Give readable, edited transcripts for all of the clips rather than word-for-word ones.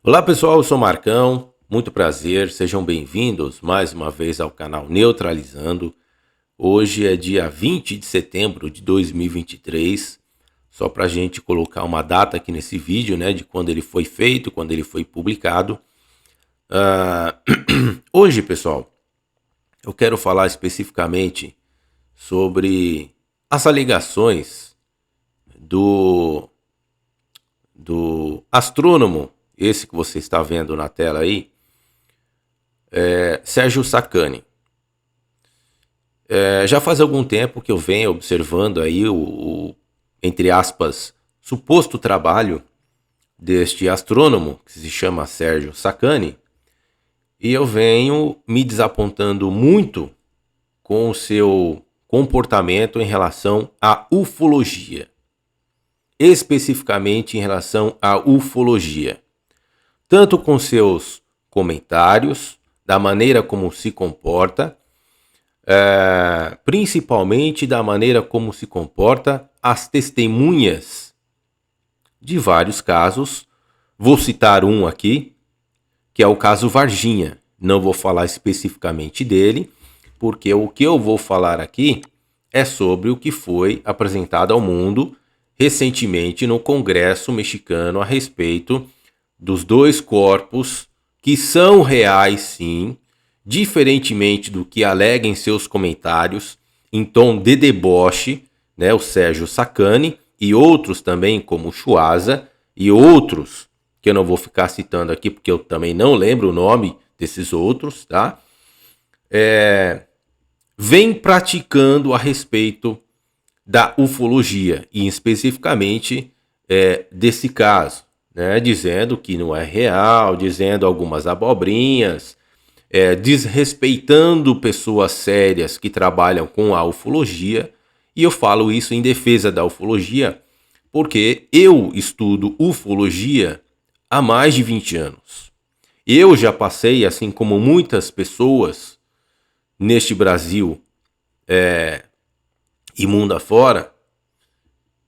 Olá pessoal, eu sou Marcão, muito prazer, sejam bem-vindos mais uma vez ao canal Neutralizando. Hoje é dia 20 de setembro de 2023, só para a gente colocar uma data aqui nesse vídeo, né, de quando ele foi feito, quando ele foi publicado. Ah, Hoje, pessoal, eu quero falar especificamente sobre as alegações do, do astrônomo, esse que você está vendo na tela aí, Sérgio Sacani. Já faz algum tempo que eu venho observando aí entre aspas, suposto trabalho deste astrônomo, que se chama Sérgio Sacani, e eu venho me desapontando muito com o seu comportamento em relação à ufologia. Especificamente em relação à ufologia. Tanto com seus comentários, da maneira como se comporta, principalmente da maneira como se comporta as testemunhas de vários casos. Vou citar um aqui, que é o caso Varginha. Não vou falar especificamente dele, porque o que eu vou falar aqui é sobre o que foi apresentado ao mundo recentemente no Congresso mexicano a respeito dos dois corpos que são reais, sim, diferentemente do que alega em seus comentários, em tom de deboche, né, o Sérgio Sacani e outros também, como o Chuasa e outros, que eu não vou ficar citando aqui porque eu também não lembro o nome desses outros, tá? Vem praticando a respeito da ufologia, e especificamente desse caso, né, dizendo que não é real, dizendo algumas abobrinhas, desrespeitando pessoas sérias que trabalham com a ufologia. E eu falo isso em defesa da ufologia porque eu estudo ufologia há mais de 20 anos. Eu já passei, assim como muitas pessoas neste Brasil e mundo afora,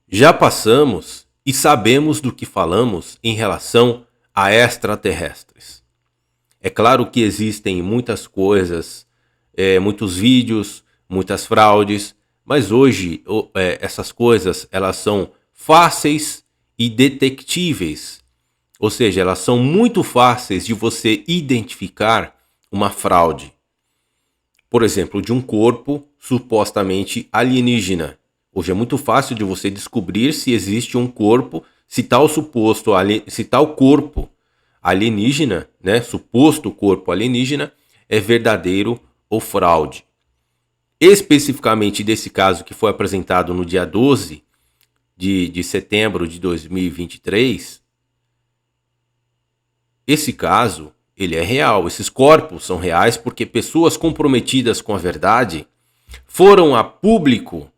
já passamos e sabemos do que falamos em relação a extraterrestres. É claro que existem muitas coisas, muitos vídeos, muitas fraudes, mas hoje essas coisas elas são fáceis e detectíveis. Ou seja, elas são muito fáceis de você identificar uma fraude. Por exemplo, de um corpo supostamente alienígena. Hoje é muito fácil de você descobrir se existe um corpo, se tal corpo alienígena, né, suposto corpo alienígena, é verdadeiro ou fraude. Especificamente desse caso que foi apresentado no dia 12 de setembro de 2023, esse caso ele é real. Esses corpos são reais porque pessoas comprometidas com a verdade foram a público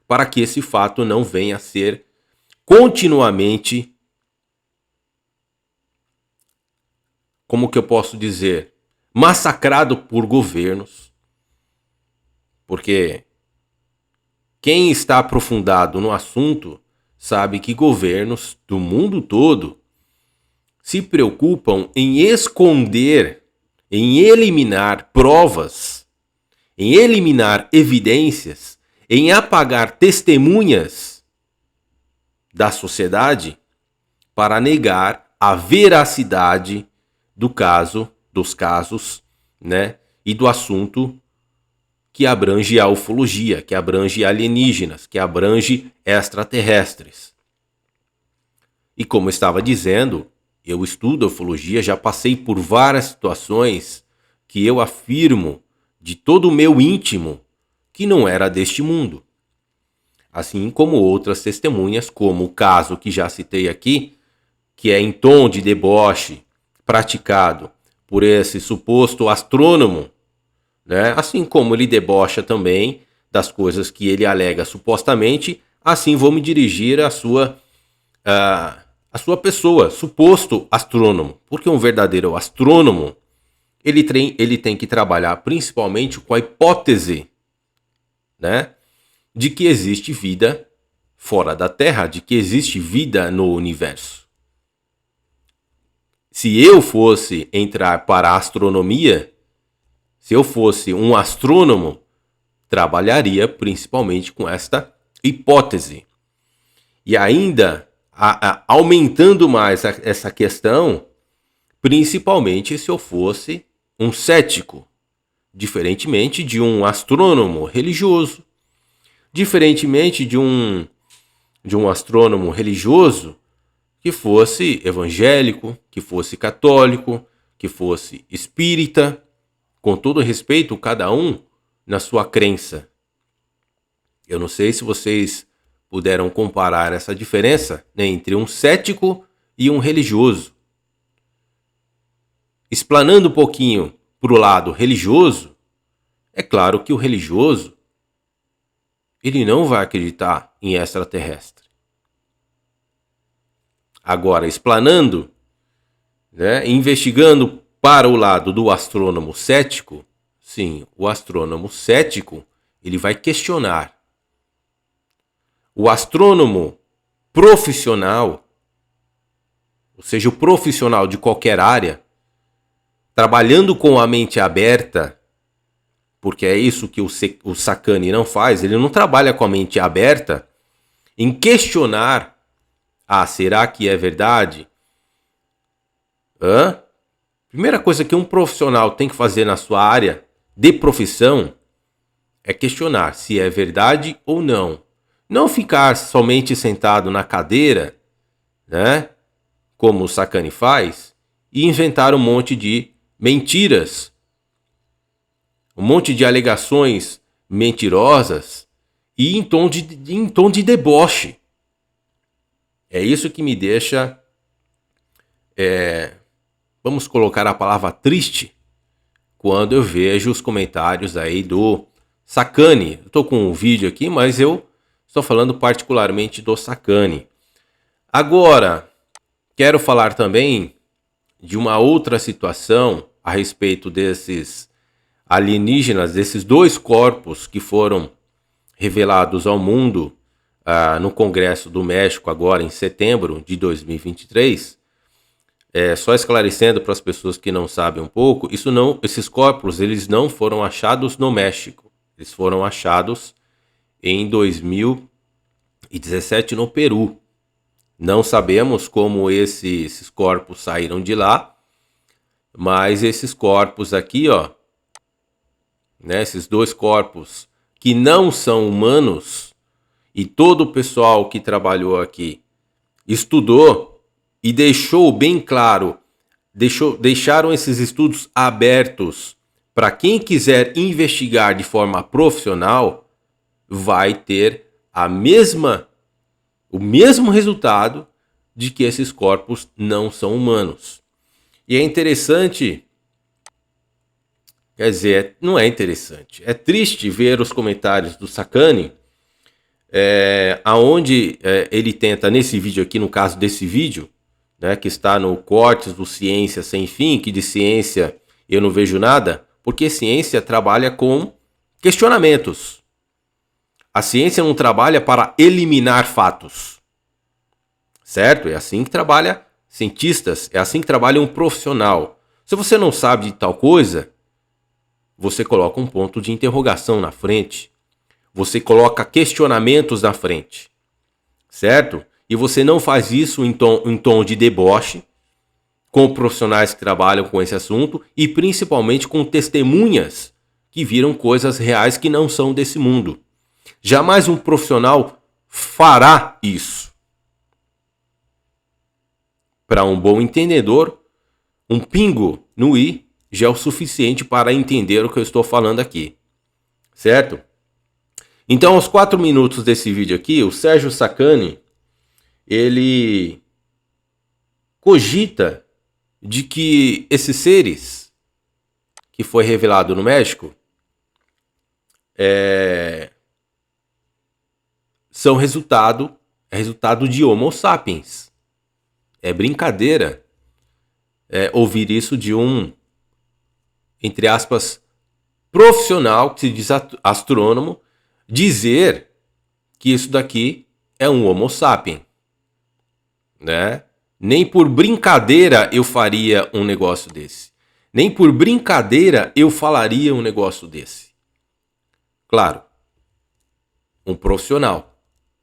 para que esse fato não venha a ser continuamente, como que eu posso dizer, massacrado por governos. Porque quem está aprofundado no assunto sabe que governos do mundo todo se preocupam em esconder, em eliminar provas, em eliminar evidências, em apagar testemunhas da sociedade para negar a veracidade dos casos, né, e do assunto que abrange a ufologia, que abrange alienígenas, que abrange extraterrestres. E como eu estava dizendo, eu estudo ufologia, já passei por várias situações que eu afirmo de todo o meu íntimo que não era deste mundo. Assim como outras testemunhas, como o caso que já citei aqui, que é em tom de deboche praticado por esse suposto astrônomo, né? Assim como ele debocha também das coisas que ele alega supostamente, assim vou me dirigir à sua pessoa, suposto astrônomo, porque um verdadeiro astrônomo ele tem que trabalhar principalmente com a hipótese, né, de que existe vida fora da Terra, de que existe vida no universo. se eu fosse entrar para a astronomia, se eu fosse um astrônomo, trabalharia principalmente com esta hipótese. E ainda aumentando mais essa questão, principalmente se eu fosse um cético, diferentemente de um astrônomo religioso, diferentemente de um astrônomo religioso que fosse evangélico, que fosse católico, que fosse espírita, com todo respeito, cada um na sua crença. Eu não sei se vocês puderam comparar essa diferença, né, entre um cético e um religioso. Explanando um pouquinho para o lado religioso, é claro que o religioso ele não vai acreditar em extraterrestre. Agora, explanando, né, investigando para o lado do astrônomo cético, sim, o astrônomo cético ele vai questionar. O astrônomo profissional, ou seja, o profissional de qualquer área, trabalhando com a mente aberta, porque é isso que o Sacani não faz, ele não trabalha com a mente aberta em questionar, será que é verdade? Primeira coisa que um profissional tem que fazer na sua área de profissão é questionar se é verdade ou não. Não ficar somente sentado na cadeira, né, como o Sacani faz, e inventar um monte de mentiras, um monte de alegações mentirosas e em tom de deboche. É isso que me deixa, vamos colocar a palavra triste, quando eu vejo os comentários aí do Sacani. Eu estou com um vídeo aqui, mas eu estou falando particularmente do Sacani. Agora, quero falar também de uma outra situação a respeito desses alienígenas, desses 2 corpos que foram revelados ao mundo no Congresso do México agora em setembro de 2023. Só esclarecendo para as pessoas que não sabem um pouco, esses corpos eles não foram achados no México, eles foram achados em 2017 no Peru. Não sabemos como esses corpos saíram de lá, mas esses corpos aqui, né, esses 2 corpos que não são humanos, e todo o pessoal que trabalhou aqui estudou e deixou bem claro, deixaram esses estudos abertos para quem quiser investigar de forma profissional, vai ter o mesmo resultado de que esses corpos não são humanos. E é interessante, quer dizer, não é interessante, é triste ver os comentários do Sacani, aonde ele tenta, nesse vídeo aqui, no caso desse vídeo, né, que está no Cortes do Ciência Sem Fim, que de ciência eu não vejo nada, porque ciência trabalha com questionamentos. A ciência não trabalha para eliminar fatos, certo? É assim que trabalha cientistas, é assim que trabalha um profissional. Se você não sabe de tal coisa, você coloca um ponto de interrogação na frente, você coloca questionamentos na frente, certo? E você não faz isso em tom de deboche, com profissionais que trabalham com esse assunto e principalmente com testemunhas que viram coisas reais que não são desse mundo. Jamais um profissional fará isso. Para um bom entendedor, um pingo no i já é o suficiente para entender o que eu estou falando aqui, certo? Então, aos 4 minutos desse vídeo aqui, o Sérgio Sacani, ele cogita de que esses seres que foi revelado no México são resultado de Homo sapiens. É brincadeira ouvir isso de um, entre aspas, profissional que se diz astrônomo, dizer que isso daqui é um Homo sapiens, né? Nem por brincadeira eu faria um negócio desse. Nem por brincadeira eu falaria um negócio desse. Claro, um profissional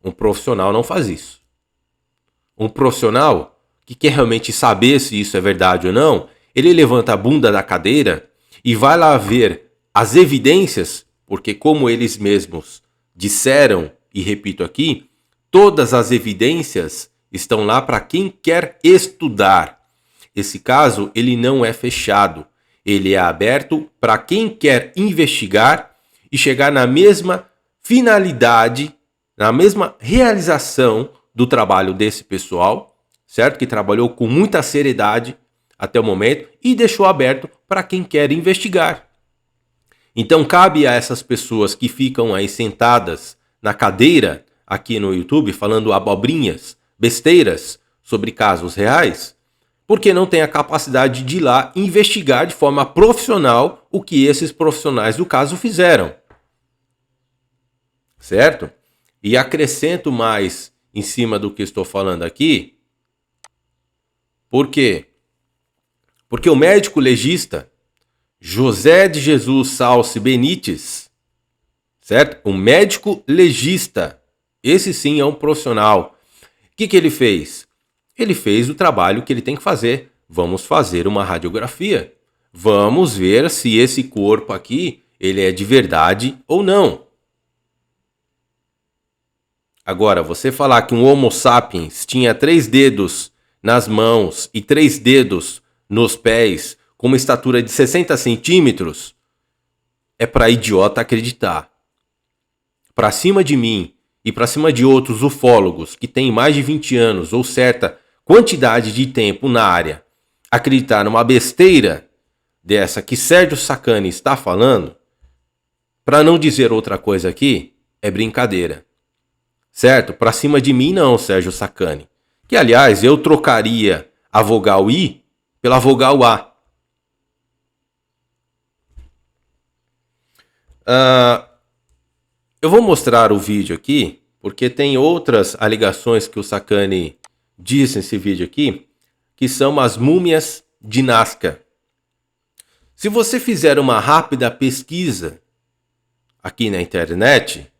não faz isso. Um profissional que quer realmente saber se isso é verdade ou não, ele levanta a bunda da cadeira e vai lá ver as evidências, porque como eles mesmos disseram, e repito aqui, todas as evidências estão lá para quem quer estudar. Esse caso, ele não é fechado. Ele é aberto para quem quer investigar e chegar na mesma finalidade, na mesma realização do trabalho desse pessoal, certo? Que trabalhou com muita seriedade até o momento e deixou aberto para quem quer investigar. Então cabe a essas pessoas que ficam aí sentadas na cadeira aqui no YouTube falando abobrinhas, besteiras sobre casos reais, porque não tem a capacidade de ir lá investigar de forma profissional o que esses profissionais do caso fizeram. Certo? E acrescento mais em cima do que estou falando aqui. Por quê? Porque o médico legista José de Jesus Salce Benítez, certo? O médico legista, esse sim é um profissional. O que ele fez? Ele fez o trabalho que ele tem que fazer. Vamos fazer uma radiografia. Vamos ver se esse corpo aqui, ele é de verdade ou não. Agora, você falar que um Homo sapiens tinha 3 dedos nas mãos e 3 dedos nos pés, com uma estatura de 60 centímetros, é para idiota acreditar. Para cima de mim e para cima de outros ufólogos que têm mais de 20 anos ou certa quantidade de tempo na área, acreditar numa besteira dessa que Sérgio Sacani está falando, para não dizer outra coisa aqui, é brincadeira. Certo? Para cima de mim não, Sérgio Sacani. Que, aliás, eu trocaria a vogal I pela vogal A. Eu vou mostrar o vídeo aqui, porque tem outras alegações que o Sacani diz nesse vídeo aqui, que são as múmias de Nazca. Se você fizer uma rápida pesquisa aqui na internet,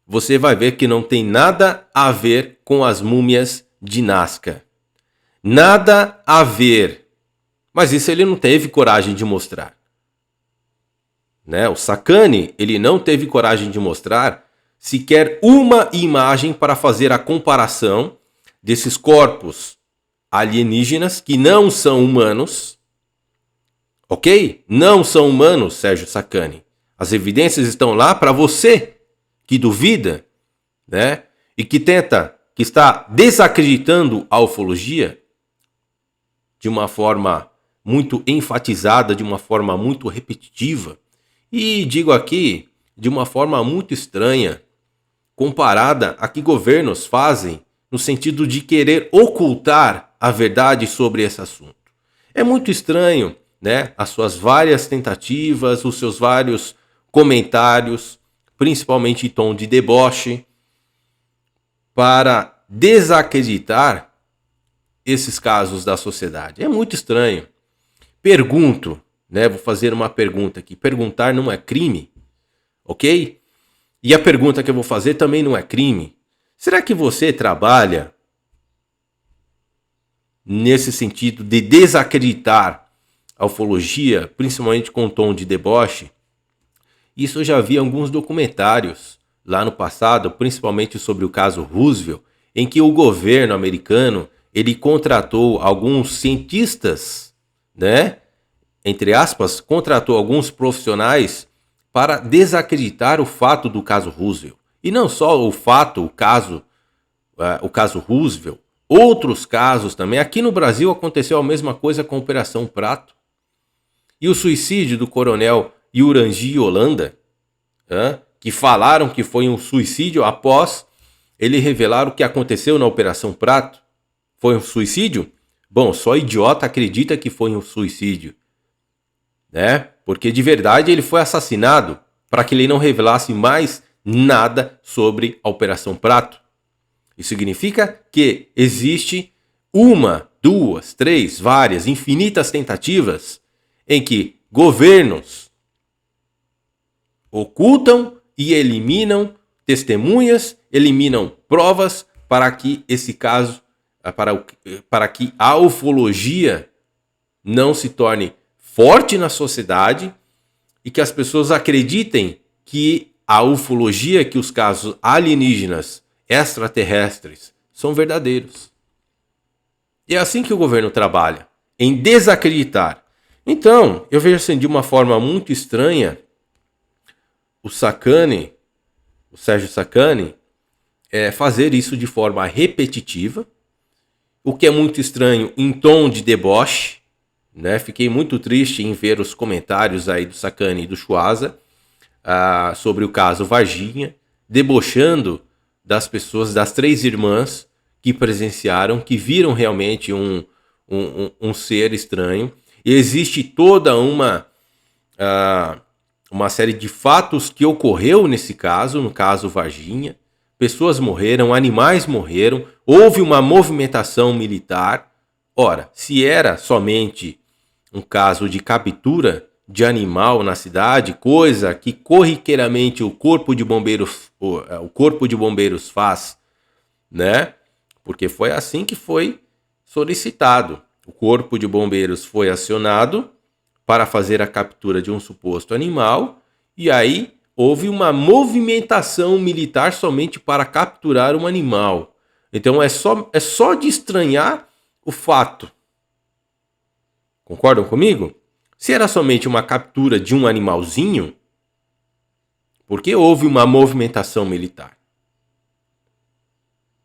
você vai ver que não tem nada a ver com as múmias de Nazca. Nada a ver. Mas isso ele não teve coragem de mostrar. Né? O Sacani, ele não teve coragem de mostrar sequer uma imagem para fazer a comparação desses corpos alienígenas que não são humanos. Ok? Não são humanos, Sérgio Sacani. As evidências estão lá para você que duvida, né? E que está desacreditando a ufologia de uma forma muito enfatizada, de uma forma muito repetitiva. E digo aqui, de uma forma muito estranha, comparada a que governos fazem no sentido de querer ocultar a verdade sobre esse assunto. É muito estranho, né? As suas várias tentativas, os seus vários comentários, principalmente em tom de deboche, para desacreditar esses casos da sociedade. É muito estranho. Pergunto, né? Vou fazer uma pergunta aqui. Perguntar não é crime, ok? E a pergunta que eu vou fazer também não é crime. Será que você trabalha nesse sentido de desacreditar a ufologia, principalmente com tom de deboche? Isso eu já vi alguns documentários lá no passado, principalmente sobre o caso Roosevelt, em que o governo americano ele contratou alguns cientistas, né? Entre aspas, contratou alguns profissionais para desacreditar o fato do caso Roosevelt. E não só o fato, o caso Roosevelt, outros casos também. Aqui no Brasil aconteceu a mesma coisa com a Operação Prato. E o suicídio do coronel Yurangi Holanda, que falaram que foi um suicídio após ele revelar o que aconteceu na Operação Prato. Foi um suicídio? Bom, só idiota acredita que foi um suicídio, né? Porque de verdade ele foi assassinado para que ele não revelasse mais nada sobre a Operação Prato. Isso significa que existe uma, duas, três, várias, infinitas tentativas em que governos ocultam e eliminam testemunhas, eliminam provas para que esse caso, para que a ufologia não se torne forte na sociedade e que as pessoas acreditem que a ufologia, que os casos alienígenas, extraterrestres, são verdadeiros. E é assim que o governo trabalha, em desacreditar. Então, eu vejo assim, de uma forma muito estranha, o Sérgio Sacani, fazer isso de forma repetitiva, o que é muito estranho em tom de deboche, né? Fiquei muito triste em ver os comentários aí do Sacani e do Chuasa sobre o caso Varginha, debochando das pessoas, das três irmãs que presenciaram, que viram realmente um ser estranho. E existe toda uma série de fatos que ocorreu nesse caso, no caso Varginha. Pessoas morreram, animais morreram, houve uma movimentação militar. Ora, se era somente um caso de captura de animal na cidade, coisa que corriqueiramente o corpo de bombeiros faz, né? Porque foi assim que foi solicitado. O corpo de bombeiros foi acionado para fazer a captura de um suposto animal e aí houve uma movimentação militar somente para capturar um animal. Então é só de estranhar o fato. Concordam comigo? Se era somente uma captura de um animalzinho, por que houve uma movimentação militar?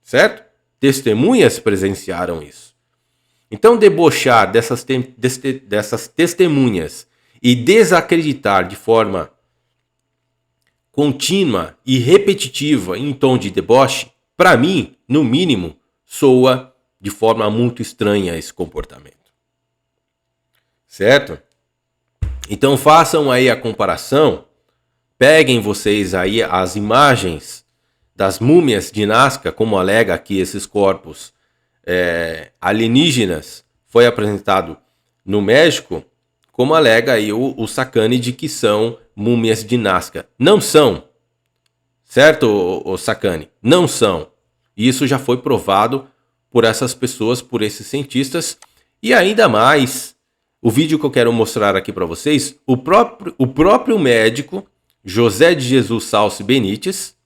Certo? Testemunhas presenciaram isso. Então, debochar dessas testemunhas e desacreditar de forma contínua e repetitiva em tom de deboche, para mim, no mínimo, soa de forma muito estranha esse comportamento. Certo? Então façam aí a comparação, peguem vocês aí as imagens das múmias de Nazca, como alega aqui esses corpos alienígenas, foi apresentado no México, como alega aí o Sacani de que são múmias de Nazca. Não são, certo, o Sacani? Não são. Isso já foi provado por essas pessoas, por esses cientistas, e ainda mais, o vídeo que eu quero mostrar aqui para vocês, o próprio médico, José de Jesus Salce Benítez,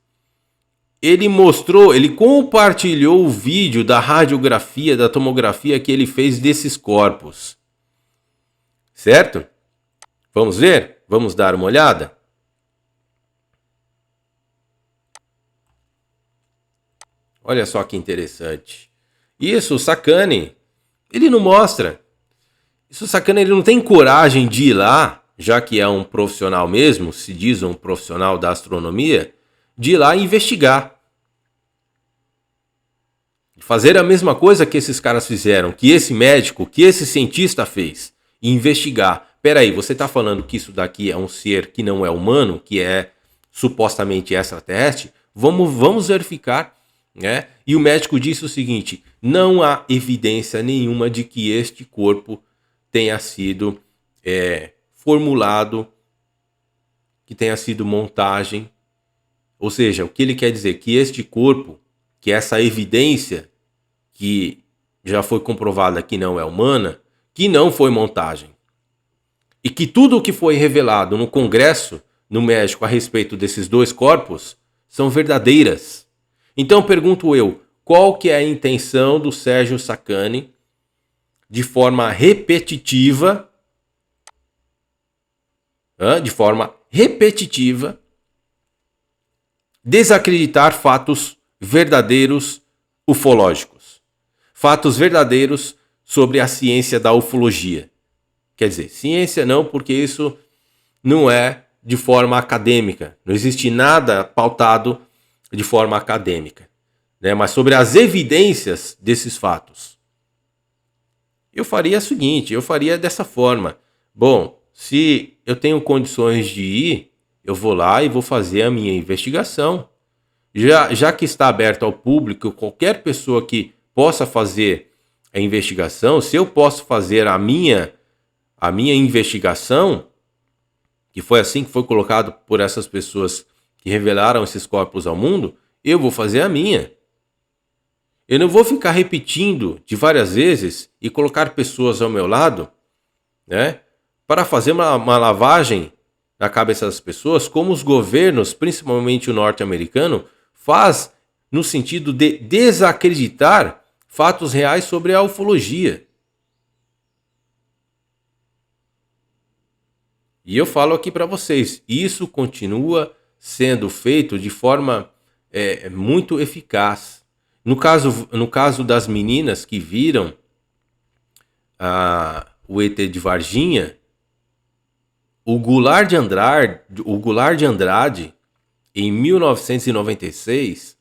ele compartilhou o vídeo da radiografia, da tomografia que ele fez desses corpos. Certo? Vamos ver? Vamos dar uma olhada? Olha só que interessante. Isso, o Sacani, ele não mostra. Isso, o Sacani, ele não tem coragem de ir lá, já que é um profissional mesmo, se diz um profissional da astronomia, de ir lá e investigar. Fazer a mesma coisa que esses caras fizeram, que esse médico, que esse cientista fez. E investigar. Peraí, você está falando que isso daqui é um ser que não é humano, que é supostamente extraterrestre? Vamos verificar, né? E o médico disse o seguinte: não há evidência nenhuma de que este corpo tenha sido formulado, que tenha sido montagem. Ou seja, o que ele quer dizer? Que este corpo, que essa evidência que já foi comprovada que não é humana, que não foi montagem. E que tudo o que foi revelado no Congresso, no México, a respeito desses dois corpos, são verdadeiras. Então pergunto eu, qual que é a intenção do Sérgio Sacani, de forma repetitiva, desacreditar fatos verdadeiros ufológicos? Fatos verdadeiros sobre a ciência da ufologia. Quer dizer, ciência não, porque isso não é de forma acadêmica. Não existe nada pautado de forma acadêmica, né? Mas sobre as evidências desses fatos. Eu faria o seguinte, eu faria dessa forma. Bom, se eu tenho condições de ir, eu vou lá e vou fazer a minha investigação. Já que está aberto ao público, qualquer pessoa que possa fazer a investigação, se eu posso fazer a minha investigação, que foi assim que foi colocado por essas pessoas que revelaram esses corpos ao mundo, eu vou fazer a minha. Eu não vou ficar repetindo de várias vezes e colocar pessoas ao meu lado, né, para fazer uma lavagem na cabeça das pessoas, como os governos, principalmente o norte-americano, faz no sentido de desacreditar fatos reais sobre a ufologia. E eu falo aqui para vocês, isso continua sendo feito de forma muito eficaz. No caso das meninas que viram o ET de Varginha, o Goulart de Andrade, em 1996,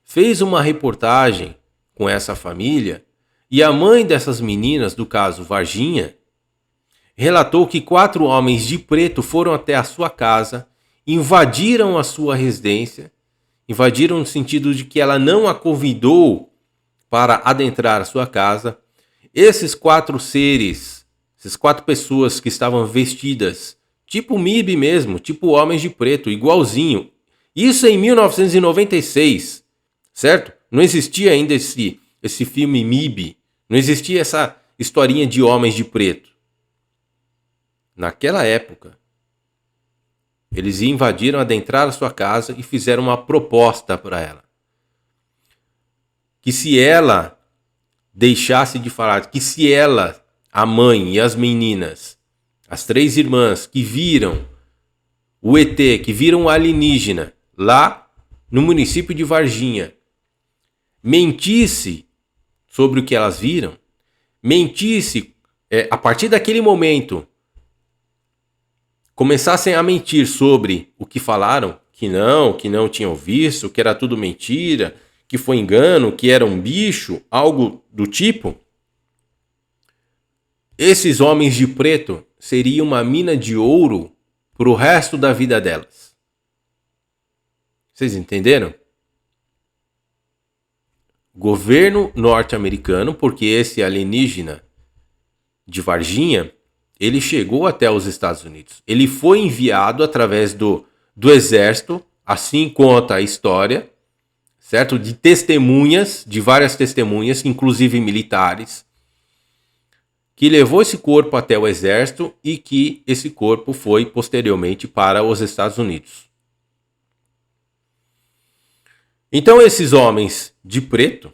fez uma reportagem com essa família, e a mãe dessas meninas, do caso Varginha, relatou que 4 homens de preto foram até a sua casa, invadiram a sua residência, invadiram no sentido de que ela não a convidou para adentrar a sua casa. Esses 4 seres, essas 4 pessoas que estavam vestidas, tipo MIB mesmo, tipo homens de preto, igualzinho. Isso em 1996, certo? Não existia ainda esse filme MIB, não existia essa historinha de homens de preto. Naquela época, eles invadiram, adentraram a sua casa e fizeram uma proposta para ela. Que se ela deixasse de falar, que se ela, a mãe e as meninas, as 3 irmãs que viram o ET, que viram o alienígena lá no município de Varginha, mentisse sobre o que elas viram, mentisse a partir daquele momento, começassem a mentir sobre o que falaram, que não tinham visto, que era tudo mentira, que foi engano, que era um bicho, algo do tipo, esses homens de preto seriam uma mina de ouro para o resto da vida delas. Vocês entenderam? Governo norte-americano, porque esse alienígena de Varginha, ele chegou até os Estados Unidos. Ele foi enviado através do exército, assim conta a história, certo? De testemunhas, de várias testemunhas, inclusive militares, que levou esse corpo até o exército e que esse corpo foi posteriormente para os Estados Unidos. Então esses homens de preto,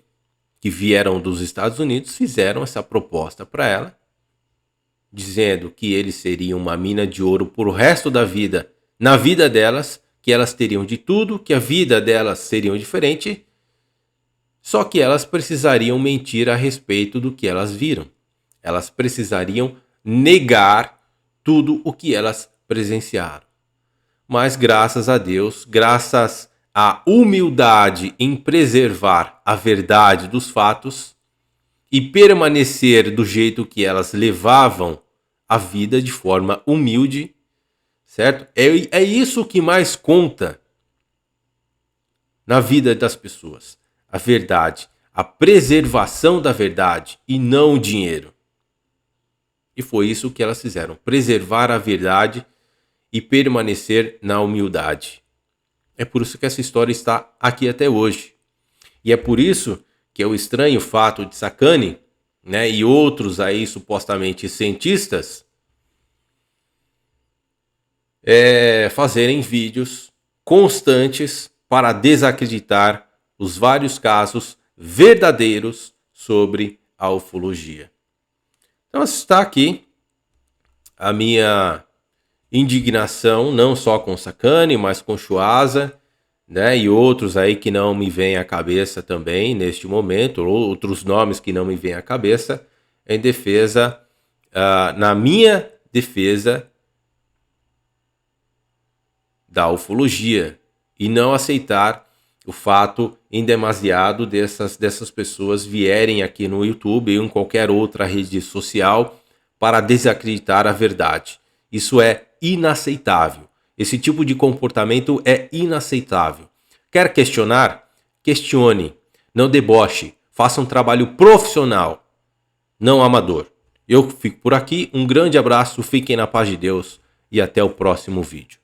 que vieram dos Estados Unidos, fizeram essa proposta para ela, dizendo que eles seriam uma mina de ouro por o resto da vida, na vida delas, que elas teriam de tudo, que a vida delas seria diferente, só que elas precisariam mentir a respeito do que elas viram. Elas precisariam negar tudo o que elas presenciaram. Mas graças a Deus, graças à humildade em preservar a verdade dos fatos e permanecer do jeito que elas levavam a vida de forma humilde, certo? É isso que mais conta na vida das pessoas. A verdade, a preservação da verdade e não o dinheiro. E foi isso que elas fizeram, preservar a verdade e permanecer na humildade. É por isso que essa história está aqui até hoje. E é por isso que é o estranho fato de Sacani, né, e outros aí supostamente cientistas fazerem vídeos constantes para desacreditar os vários casos verdadeiros sobre a ufologia. Então está aqui a minha indignação, não só com Sacani, mas com Chuasa, né, e outros aí que não me vêm à cabeça também neste momento, outros nomes que não me vêm à cabeça, em defesa, na minha defesa da ufologia, e não aceitar o fato em demasiado dessas pessoas vierem aqui no YouTube ou em qualquer outra rede social para desacreditar a verdade. Isso é inaceitável. Esse tipo de comportamento é inaceitável. Quer questionar? Questione. Não deboche. Faça um trabalho profissional, não amador. Eu fico por aqui. Um grande abraço. Fiquem na paz de Deus e até o próximo vídeo.